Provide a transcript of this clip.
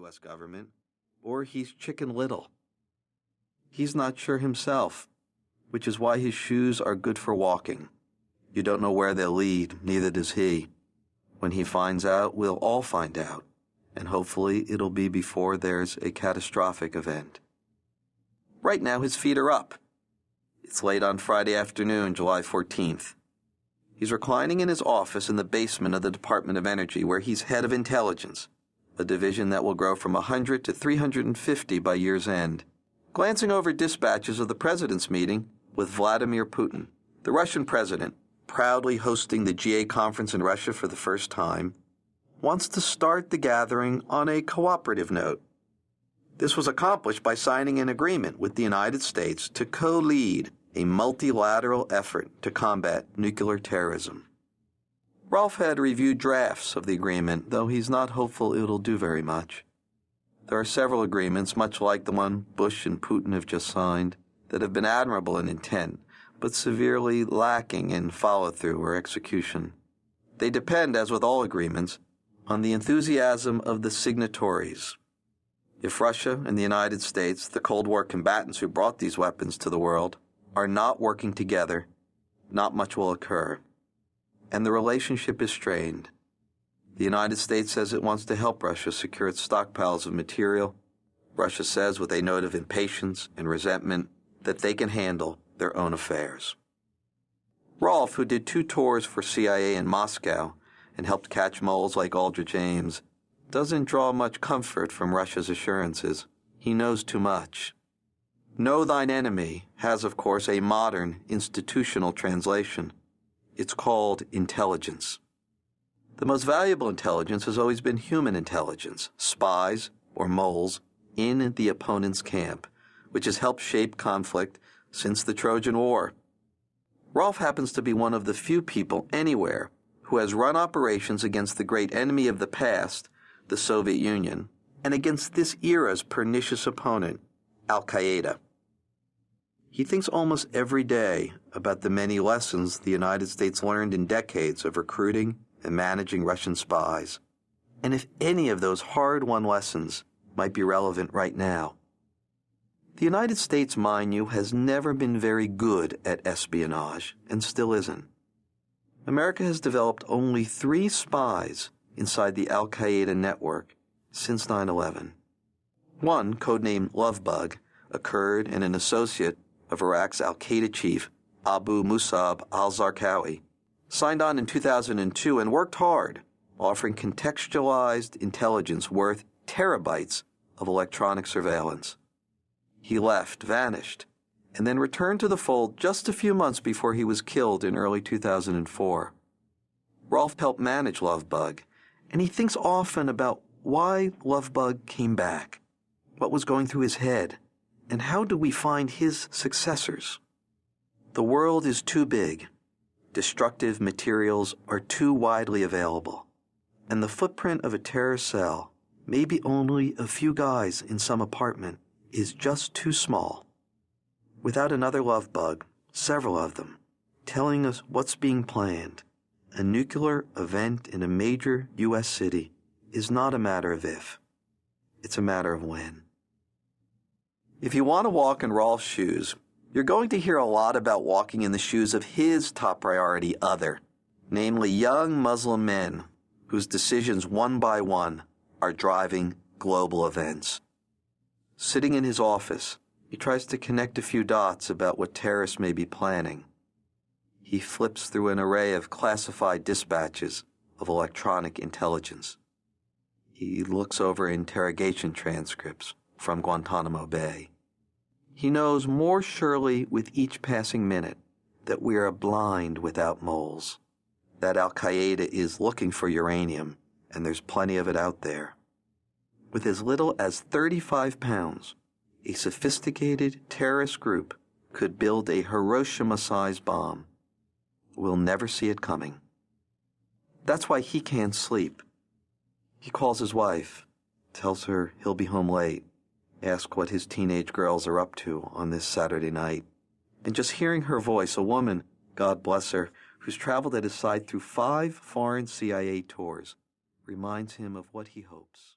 U.S. government, or he's Chicken Little. He's not sure himself, which is why his shoes are good for walking. You don't know where they'll lead, neither does he. When he finds out, we'll all find out, and hopefully it'll be before there's a catastrophic event. Right now his feet are up. It's late on Friday afternoon, July 14th. He's reclining in his office in the basement of the Department of Energy, where he's head of intelligence, a division that will grow from 100 to 350 by year's end, glancing over dispatches of the president's meeting with Vladimir Putin, the Russian president, proudly hosting the GA conference in Russia for the first time, wants to start the gathering on a cooperative note. This was accomplished by signing an agreement with the United States to co-lead a multilateral effort to combat nuclear terrorism. Rolf had reviewed drafts of the agreement, though he's not hopeful it'll do very much. There are several agreements, much like the one Bush and Putin have just signed, that have been admirable in intent, but severely lacking in follow-through or execution. They depend, as with all agreements, on the enthusiasm of the signatories. If Russia and the United States, the Cold War combatants who brought these weapons to the world, are not working together, not much will occur. And the relationship is strained. The United States says it wants to help Russia secure its stockpiles of material. Russia says, with a note of impatience and resentment, that they can handle their own affairs. Rolf, who did 2 tours for CIA in Moscow and helped catch moles like Aldrich Ames, doesn't draw much comfort from Russia's assurances. He knows too much. Know thine enemy has, of course, a modern institutional translation. It's called intelligence. The most valuable intelligence has always been human intelligence, spies, or moles, in the opponent's camp, which has helped shape conflict since the Trojan War. Rolf happens to be one of the few people anywhere who has run operations against the great enemy of the past, the Soviet Union, and against this era's pernicious opponent, Al-Qaeda. He thinks almost every day about the many lessons the United States learned in decades of recruiting and managing Russian spies, and if any of those hard-won lessons might be relevant right now. The United States, mind you, has never been very good at espionage, and still isn't. America has developed only 3 spies inside the Al-Qaeda network since 9/11. One, codenamed Lovebug, a Kurd and an associate of Iraq's Al-Qaeda chief, Abu Musab al-Zarqawi, signed on in 2002 and worked hard, offering contextualized intelligence worth terabytes of electronic surveillance. He left, vanished, and then returned to the fold just a few months before he was killed in early 2004. Rolf helped manage Lovebug, and he thinks often about why Lovebug came back, what was going through his head, and how do we find his successors? The world is too big. Destructive materials are too widely available, and the footprint of a terrorist cell, maybe only a few guys in some apartment, is just too small. Without another Lovebug, several of them, telling us what's being planned, a nuclear event in a major U.S. city is not a matter of if. It's a matter of when. If you want to walk in Rolf's shoes, you're going to hear a lot about walking in the shoes of his top priority other, namely young Muslim men whose decisions one by one are driving global events. Sitting in his office, he tries to connect a few dots about what terrorists may be planning. He flips through an array of classified dispatches of electronic intelligence. He looks over interrogation transcripts from Guantánamo Bay. He knows more surely with each passing minute that we are blind without moles, that Al-Qaeda is looking for uranium, and there's plenty of it out there. With as little as 35 pounds, a sophisticated terrorist group could build a Hiroshima-sized bomb. We'll never see it coming. That's why he can't sleep. He calls his wife, tells her he'll be home late, asks what his teenage girls are up to on this Saturday night. And just hearing her voice, a woman, God bless her, who's traveled at his side through 5 foreign CIA tours, reminds him of what he hopes.